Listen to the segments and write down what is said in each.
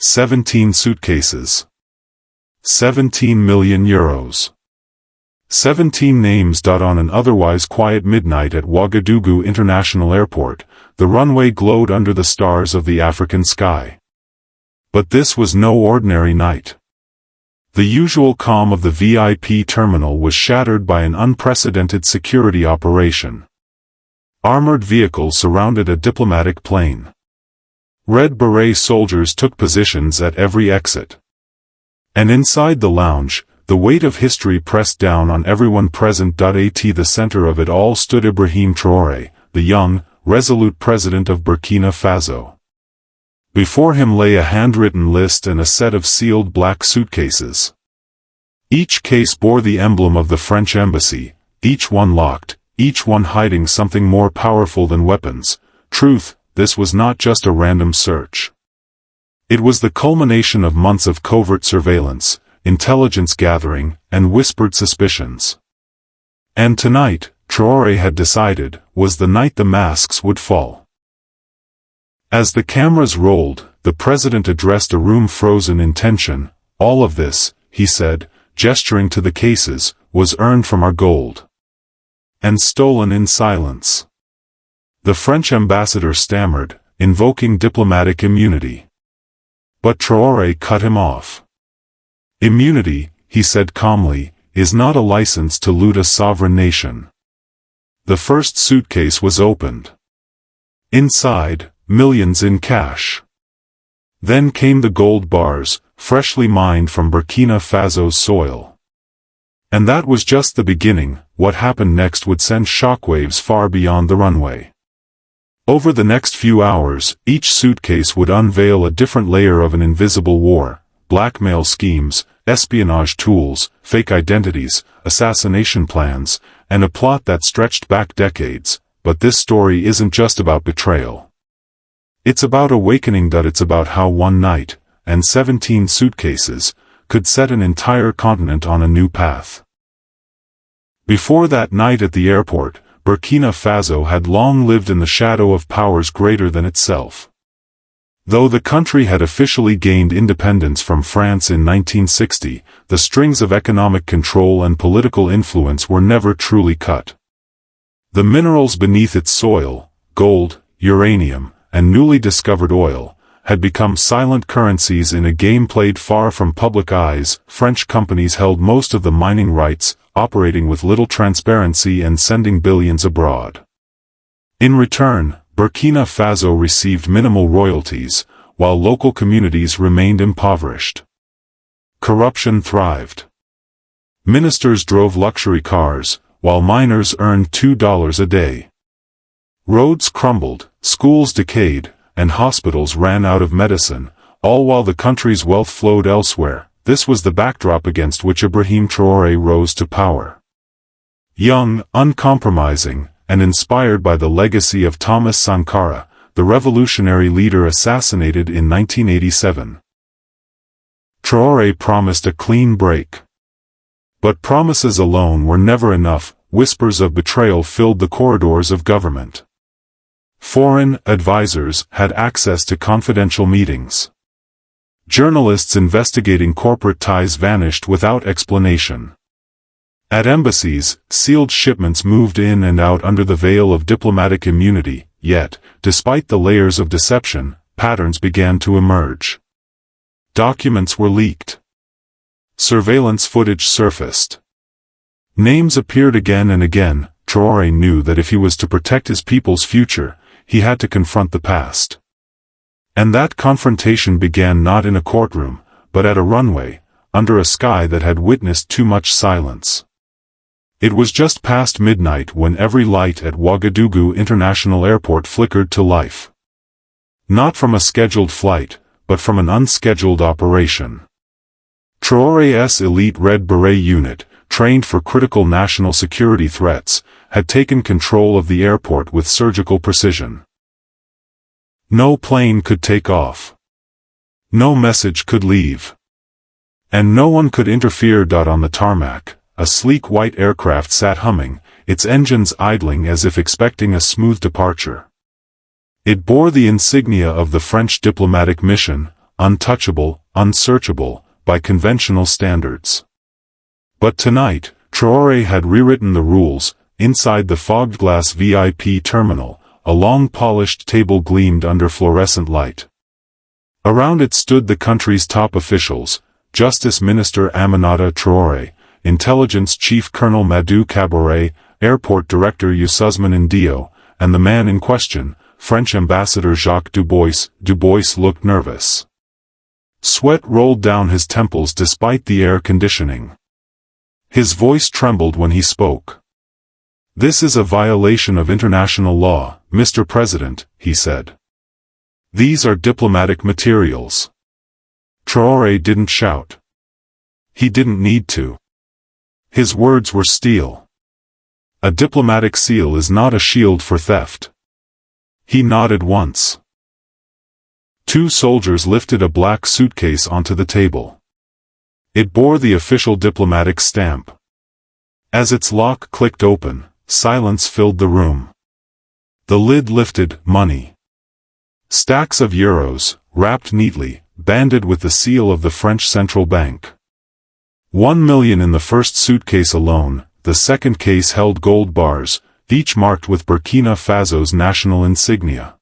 17 suitcases. 17 million euros. 17 names. On an otherwise quiet midnight at Ouagadougou International Airport, the runway glowed under the stars of the African sky. But this was no ordinary night. The usual calm of the VIP terminal was shattered by an unprecedented security operation. Armored vehicles surrounded a diplomatic plane. Red beret soldiers took positions at every exit. And inside the lounge, the weight of history pressed down on everyone present. At the center of it all stood Ibrahim Traoré, the young, resolute president of Burkina Faso. Before him lay a handwritten list and a set of sealed black suitcases. Each case bore the emblem of the French embassy, each one locked, each one hiding something more powerful than weapons. Truth, this was not just a random search. It was the culmination of months of covert surveillance, intelligence gathering, and whispered suspicions. And tonight, Traoré had decided, was the night the masks would fall. As the cameras rolled, the president addressed a room frozen in tension. All of this, he said, gesturing to the cases, was earned from our gold. And stolen in silence. The French ambassador stammered, invoking diplomatic immunity. But Traoré cut him off. Immunity, he said calmly, is not a license to loot a sovereign nation. The first suitcase was opened. Inside, millions in cash. Then came the gold bars, freshly mined from Burkina Faso's soil. And that was just the beginning. What happened next would send shockwaves far beyond the runway. Over the next few hours, each suitcase would unveil a different layer of an invisible war: blackmail schemes, espionage tools, fake identities, assassination plans, and a plot that stretched back decades. But this story isn't just about betrayal. It's about awakening. It's about how one night, and 17 suitcases, could set an entire continent on a new path. Before that night at the airport, Burkina Faso had long lived in the shadow of powers greater than itself. Though the country had officially gained independence from France in 1960, the strings of economic control and political influence were never truly cut. The minerals beneath its soil, gold, uranium, and newly discovered oil, had become silent currencies in a game played far from public eyes. French companies held most of the mining rights, operating with little transparency and sending billions abroad. In return, Burkina Faso received minimal royalties, while local communities remained impoverished. Corruption thrived. Ministers drove luxury cars, while miners earned $2 a day. Roads crumbled, schools decayed, and hospitals ran out of medicine, all while the country's wealth flowed elsewhere. This was the backdrop against which Ibrahim Traoré rose to power. Young, uncompromising, and inspired by the legacy of Thomas Sankara, the revolutionary leader assassinated in 1987. Traoré promised a clean break. But promises alone were never enough. Whispers of betrayal filled the corridors of government. Foreign advisors had access to confidential meetings. Journalists investigating corporate ties vanished without explanation. At embassies, sealed shipments moved in and out under the veil of diplomatic immunity. Yet, despite the layers of deception, patterns began to emerge. Documents were leaked. Surveillance footage surfaced. Names appeared again and again. Traoré knew that if he was to protect his people's future, he had to confront the past. And that confrontation began not in a courtroom, but at a runway, under a sky that had witnessed too much silence. It was just past midnight when every light at Ouagadougou International Airport flickered to life. Not from a scheduled flight, but from an unscheduled operation. Traoré's elite Red Beret unit, trained for critical national security threats, had taken control of the airport with surgical precision. No plane could take off. No message could leave. And no one could interfere. On the tarmac, a sleek white aircraft sat humming, its engines idling as if expecting a smooth departure. It bore the insignia of the French diplomatic mission, untouchable, unsearchable, by conventional standards. But tonight, Traore had rewritten the rules. Inside the fogged glass VIP terminal, a long polished table gleamed under fluorescent light. Around it stood the country's top officials: Justice Minister Aminata Traore, Intelligence Chief Colonel Madou Caboret, Airport Director Youssouzman Ndio, and the man in question, French Ambassador Jacques Dubois. Dubois looked nervous. Sweat rolled down his temples despite the air conditioning. His voice trembled when he spoke. "This is a violation of international law, Mr. President," he said. "These are diplomatic materials." Traore didn't shout. He didn't need to. His words were steel. A diplomatic seal is not a shield for theft. He nodded once. Two soldiers lifted a black suitcase onto the table. It bore the official diplomatic stamp. As its lock clicked open, silence filled the room. The lid lifted. Money. Stacks of euros, wrapped neatly, banded with the seal of the French Central Bank. 1 million in the first suitcase alone. The second case held gold bars, each marked with Burkina Faso's national insignia.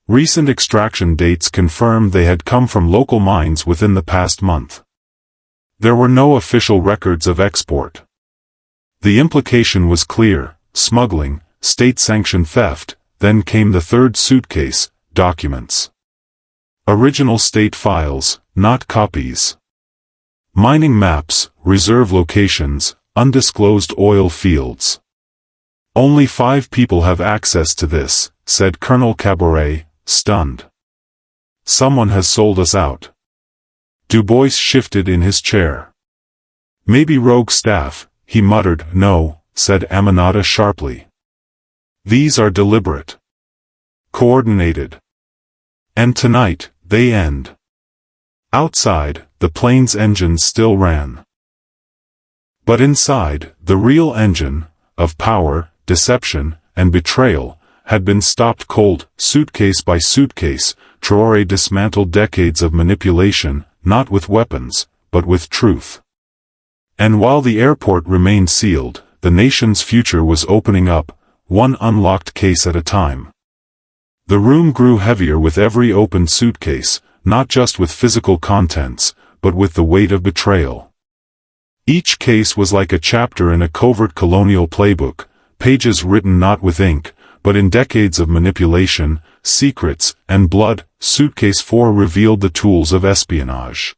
Recent extraction dates confirmed they had come from local mines within the past month. There were no official records of export. The implication was clear: smuggling, state-sanctioned theft. Then came the third suitcase: documents. Original state files, not copies. Mining maps, reserve locations, undisclosed oil fields. "Only 5 people have access to this," said Colonel Caboret, stunned. "Someone has sold us out." Dubois shifted in his chair. "Maybe rogue staff," he muttered. "No," said Aminata sharply. "These are deliberate. Coordinated. And tonight, they end." Outside, the plane's engines still ran. But inside, the real engine, of power, deception, and betrayal, had been stopped cold. Suitcase by suitcase, Traore dismantled decades of manipulation, not with weapons, but with truth. And while the airport remained sealed, the nation's future was opening up, one unlocked case at a time. The room grew heavier with every opened suitcase, not just with physical contents, but with the weight of betrayal. Each case was like a chapter in a covert colonial playbook, pages written not with ink, but in decades of manipulation, secrets, and blood. Suitcase 4 revealed the tools of espionage.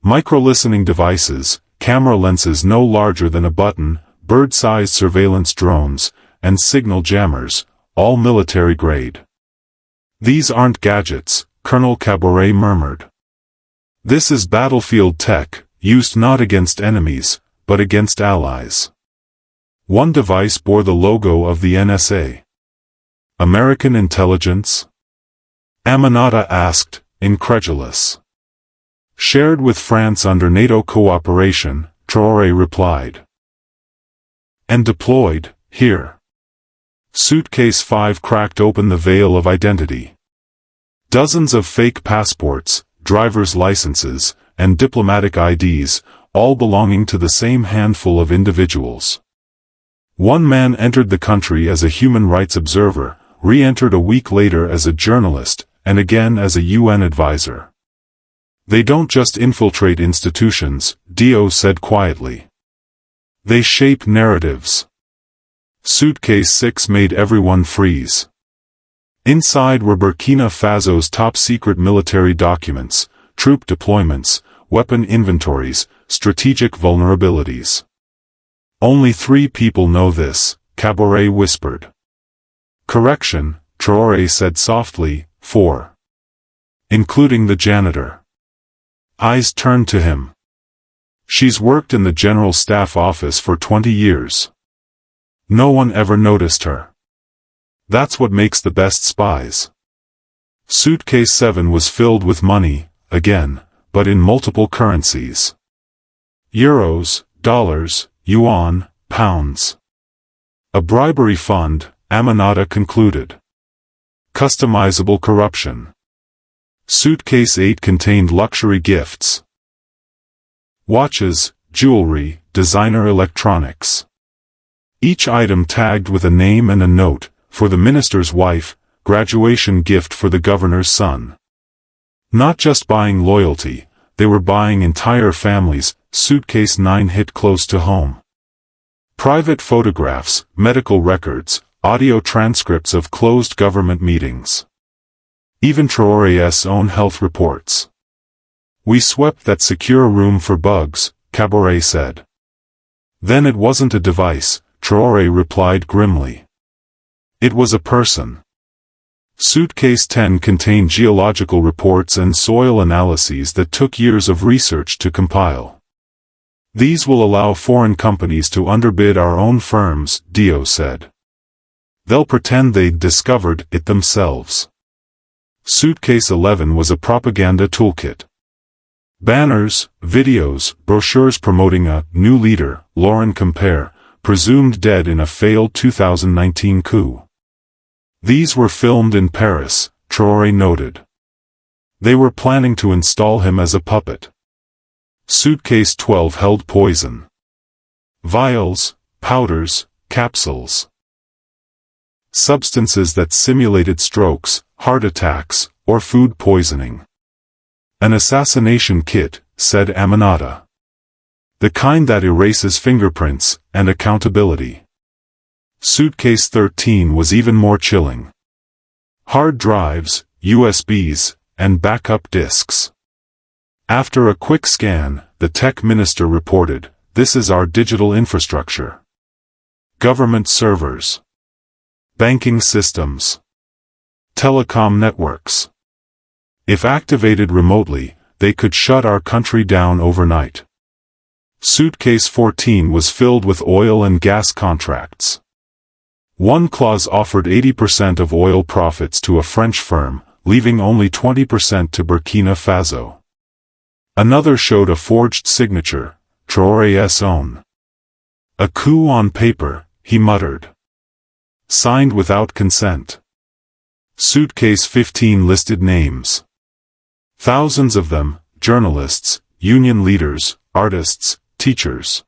Micro-listening devices, camera lenses no larger than a button, bird-sized surveillance drones, and signal jammers, all military-grade. "These aren't gadgets," Colonel Caboret murmured. "This is battlefield tech, used not against enemies, but against allies." One device bore the logo of the NSA. "American intelligence?" Aminata asked, incredulous. "Shared with France under NATO cooperation," Traore replied. "And deployed, here." Suitcase 5 cracked open the veil of identity. Dozens of fake passports, driver's licenses, and diplomatic IDs, all belonging to the same handful of individuals. One man entered the country as a human rights observer, re-entered a week later as a journalist, and again as a UN advisor. "They don't just infiltrate institutions," Dio said quietly. "They shape narratives." Suitcase 6 made everyone freeze. Inside were Burkina Faso's top-secret military documents, troop deployments, weapon inventories, strategic vulnerabilities. "Only 3 people know this," Caboret whispered. "Correction," Traore said softly, 4. Including the janitor. Eyes turned to him. "She's worked in the General Staff office for 20 years. No one ever noticed her. That's what makes the best spies." Suitcase 7 was filled with money, again, but in multiple currencies. Euros, dollars, yuan, pounds. A bribery fund, Aminata concluded. Customizable corruption. Suitcase 8 contained luxury gifts. Watches, jewelry, designer electronics. Each item tagged with a name and a note, for the minister's wife, graduation gift for the governor's son. Not just buying loyalty, they were buying entire families. Suitcase 9 hit close to home. Private photographs, medical records, audio transcripts of closed government meetings. Even Traoré's own health reports. "We swept that secure room for bugs," Traoré said. "Then it wasn't a device," Traoré replied grimly. "It was a person." Suitcase 10 contained geological reports and soil analyses that took years of research to compile. "These will allow foreign companies to underbid our own firms," Dio said. "They'll pretend they'd discovered it themselves." Suitcase 11 was a propaganda toolkit. Banners, videos, brochures promoting a new leader, Laurent Compere, presumed dead in a failed 2019 coup. These were filmed in Paris, Traoré noted. They were planning to install him as a puppet. Suitcase 12 held poison. Vials, powders, capsules. Substances that simulated strokes, heart attacks, or food poisoning. "An assassination kit," said Aminata. "The kind that erases fingerprints and accountability." Suitcase 13 was even more chilling. Hard drives, USBs, and backup disks. After a quick scan, the tech minister reported, "This is our digital infrastructure. Government servers. Banking systems. Telecom networks. If activated remotely, they could shut our country down overnight." Suitcase 14 was filled with oil and gas contracts. One clause offered 80% of oil profits to a French firm, leaving only 20% to Burkina Faso. Another showed a forged signature, Traoré's own. "A coup on paper," he muttered. "Signed without consent." Suitcase 15 listed names. Thousands of them, journalists, union leaders, artists, teachers.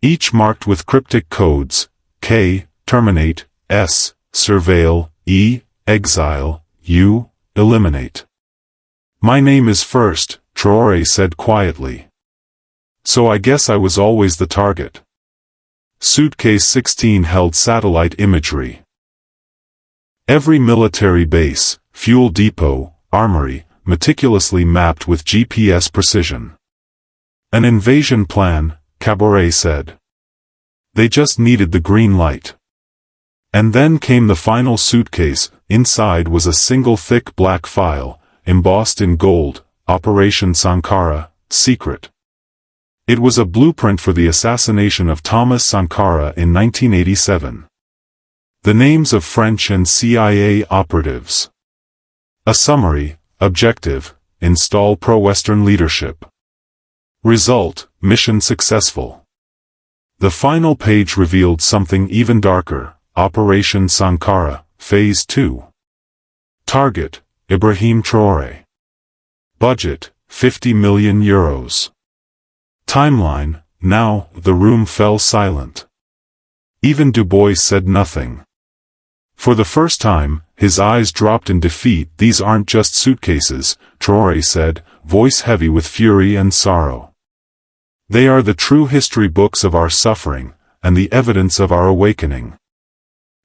Each marked with cryptic codes, K, terminate, S, surveil, E, exile, U, eliminate. "My name is first," Traoré said quietly. "So I guess I was always the target." Suitcase 16 held satellite imagery. Every military base, fuel depot, armory, meticulously mapped with GPS precision. "An invasion plan," Traoré said. "They just needed the green light." And then came the final suitcase. Inside was a single thick black file, embossed in gold, Operation Sankara, secret. It was a blueprint for the assassination of Thomas Sankara in 1987. The names of French and CIA operatives. A summary, objective, install pro-Western leadership. Result, mission successful. The final page revealed something even darker, Operation Sankara, Phase 2. Target, Ibrahim Traoré. Budget, €50 million. Timeline, now, the room fell silent. Even Du Bois said nothing. For the first time, his eyes dropped in defeat. "These aren't just suitcases," Traoré said, voice heavy with fury and sorrow. "They are the true history books of our suffering, and the evidence of our awakening."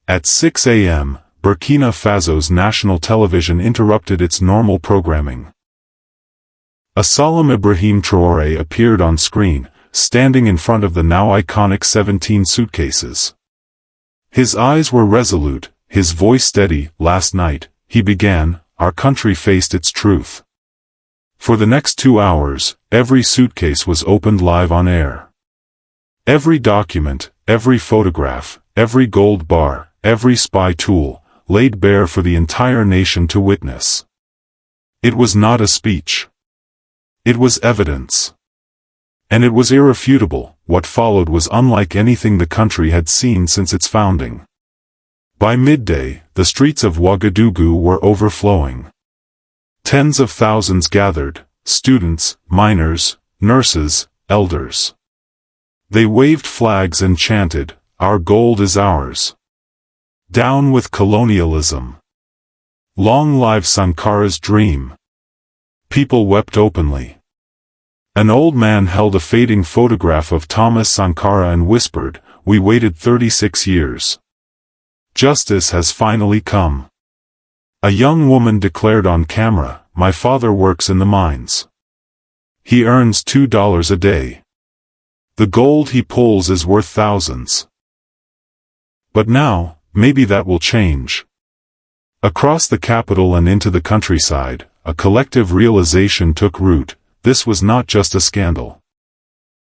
At 6 a.m., Burkina Faso's national television interrupted its normal programming. A solemn Ibrahim Traoré appeared on screen, standing in front of the now iconic 17 suitcases. His eyes were resolute, his voice steady. "Last night," he began, "our country faced its truth. For the next 2 hours, every suitcase was opened live on air. Every document, every photograph, every gold bar, every spy tool, laid bare for the entire nation to witness. It was not a speech. It was evidence. And it was irrefutable. What followed was unlike anything the country had seen since its founding. By midday, the streets of Ouagadougou were overflowing. Tens of thousands gathered, students, miners, nurses, elders. They waved flags and chanted, "Our gold is ours. Down with colonialism. Long live Sankara's dream." People wept openly. An old man held a fading photograph of Thomas Sankara and whispered, "We waited 36 years. Justice has finally come." A young woman declared on camera, "My father works in the mines. He earns $2 a day. The gold he pulls is worth thousands." But now, maybe that will change. Across the capital and into the countryside, a collective realization took root: this was not just a scandal.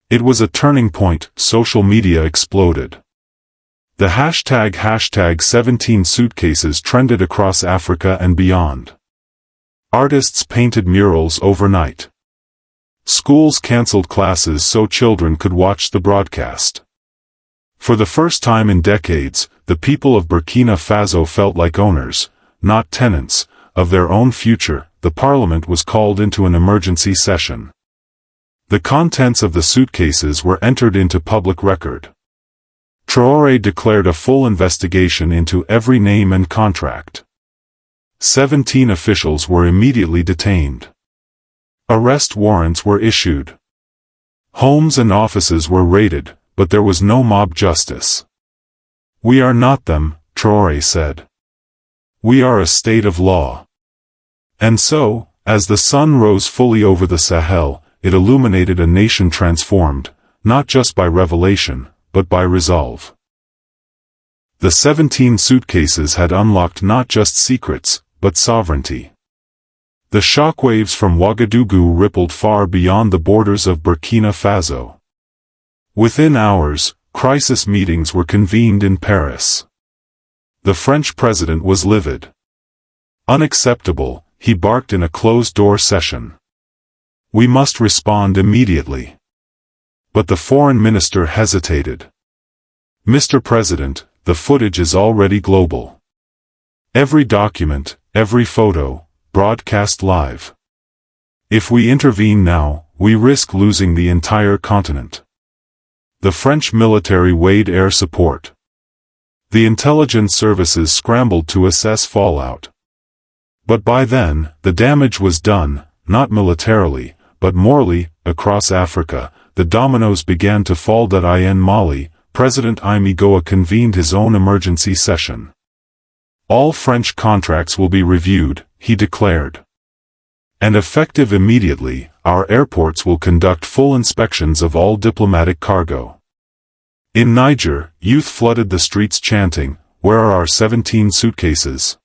It was a turning point. Social media exploded. The hashtag 17 suitcases trended across Africa and beyond. Artists painted murals overnight. Schools canceled classes so children could watch the broadcast. For the first time in decades, the people of Burkina Faso felt like owners, not tenants, of their own future. The parliament was called into an emergency session. The contents of the suitcases were entered into public record. Traore declared a full investigation into every name and contract. 17 officials were immediately detained. Arrest warrants were issued. Homes and offices were raided, but there was no mob justice. "We are not them," Traore said. "We are a state of law." And so, as the sun rose fully over the Sahel, it illuminated a nation transformed, not just by revelation, but by resolve. The 17 suitcases had unlocked not just secrets, but sovereignty. The shockwaves from Ouagadougou rippled far beyond the borders of Burkina Faso. Within hours, crisis meetings were convened in Paris. The French president was livid. Unacceptable, he barked in a closed-door session. "We must respond immediately." But the foreign minister hesitated. "Mr. President, the footage is already global. Every document, every photo, broadcast live. If we intervene now, we risk losing the entire continent." The French military weighed air support. The intelligence services scrambled to assess fallout. But by then, the damage was done, not militarily, but morally. Across Africa, the dominoes began to fall. In Mali, President Imi Goa convened his own emergency session. "All French contracts will be reviewed," he declared. "And effective immediately, our airports will conduct full inspections of all diplomatic cargo." In Niger, youth flooded the streets chanting, "Where are our 17 suitcases?"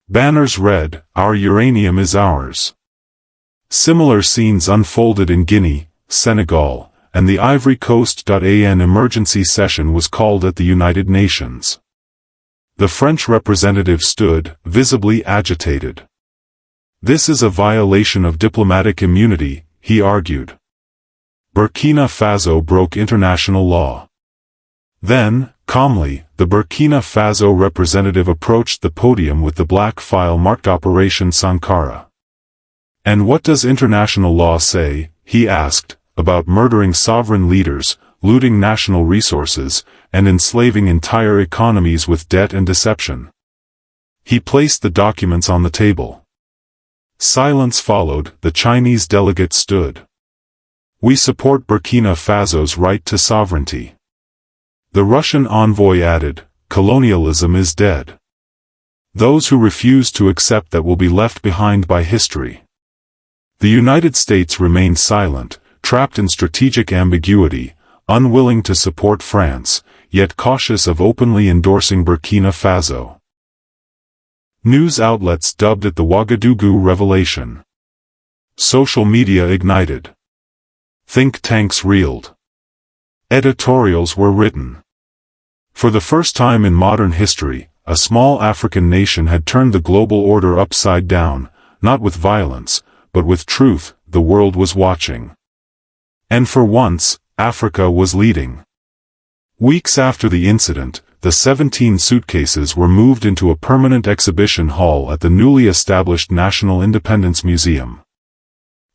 Banners read, "Our uranium is ours." Similar scenes unfolded in Guinea, Senegal, and the Ivory Coast. An emergency session was called at the United Nations. The French representative stood, visibly agitated. "This is a violation of diplomatic immunity," he argued. Burkina Faso broke international law. Then, calmly, the Burkina Faso representative approached the podium with the black file marked Operation Sankara. "And what does international law say," he asked, "about murdering sovereign leaders, looting national resources, and enslaving entire economies with debt and deception?" He placed the documents on the table. Silence followed. The Chinese delegate stood. "We support Burkina Faso's right to sovereignty." The Russian envoy added, "Colonialism is dead. Those who refuse to accept that will be left behind by history." The United States remained silent, trapped in strategic ambiguity, unwilling to support France, yet cautious of openly endorsing Burkina Faso. News outlets dubbed it the Ouagadougou revelation. Social media ignited. Think tanks reeled. Editorials were written. For the first time in modern history, a small African nation had turned the global order upside down, not with violence, but with truth. The world was watching. And for once, Africa was leading. Weeks after the incident, the 17 suitcases were moved into a permanent exhibition hall at the newly established National Independence Museum.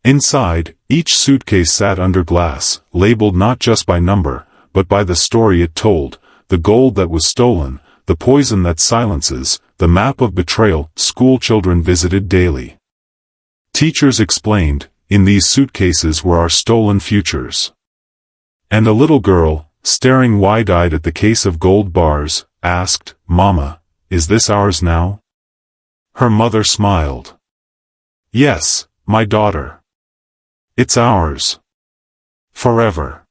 Inside, each suitcase sat under glass, labeled not just by number, but by the story it told: the gold that was stolen, the poison that silences, the map of betrayal. School children visited daily. Teachers explained, in these suitcases were our stolen futures. And a little girl, staring wide-eyed at the case of gold bars, asked, "Mama, is this ours now?" Her mother smiled. "Yes, my daughter. It's ours. Forever."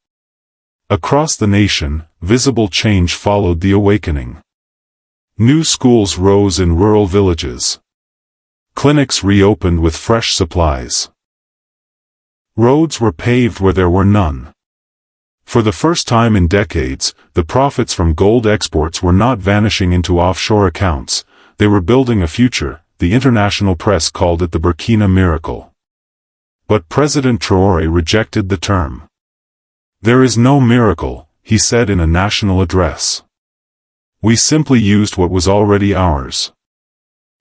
Across the nation, visible change followed the awakening. New schools rose in rural villages. Clinics reopened with fresh supplies. Roads were paved where there were none. For the first time in decades, the profits from gold exports were not vanishing into offshore accounts, they were building a future. The international press called it the Burkina miracle. But President Traore rejected the term. "There is no miracle," he said in a national address. "We simply used what was already ours."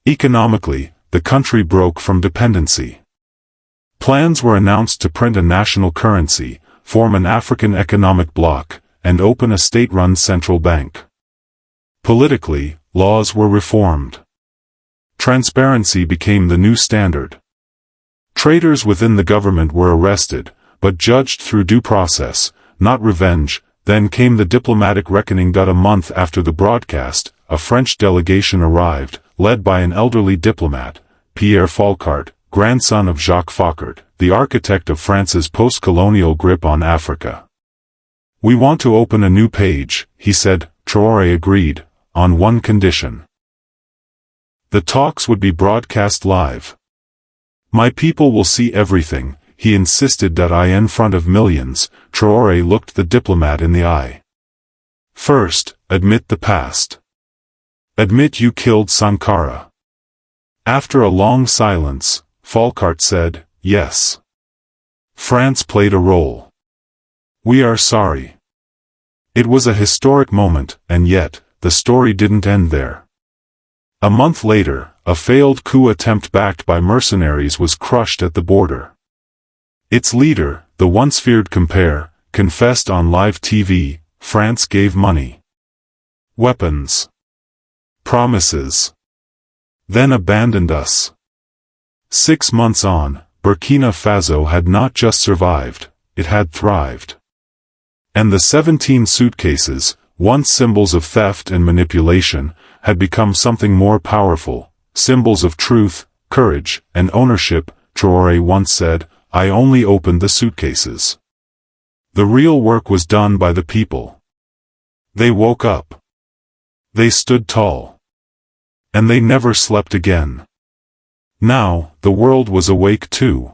Economically, the country broke from dependency. Plans were announced to print a national currency, form an African economic bloc, and open a state-run central bank. Politically, laws were reformed. Transparency became the new standard. Traitors within the government were arrested, but judged through due process, not revenge. Then came the diplomatic reckoning. A month after the broadcast, a French delegation arrived, led by an elderly diplomat, Pierre Falcart, grandson of Jacques Foccart, the architect of France's post-colonial grip on Africa. "We want to open a new page," he said. Traore agreed, on one condition. The talks would be broadcast live. "My people will see everything," he insisted. In front of millions, Traore looked the diplomat in the eye. "First, admit the past. Admit you killed Sankara." After a long silence, Falcart said, "Yes. France played a role. We are sorry." It was a historic moment, and yet, the story didn't end there. A month later, a failed coup attempt backed by mercenaries was crushed at the border. Its leader, the once feared compere, confessed on live TV. France gave money, weapons, promises, then abandoned us. 6 months on, Burkina Faso had not just survived, it had thrived. And the 17 suitcases, once symbols of theft and manipulation, had become something more powerful, symbols of truth, courage, and ownership. Traore once said, "I only opened the suitcases. The real work was done by the people. They woke up. They stood tall. And they never slept again." Now, the world was awake too.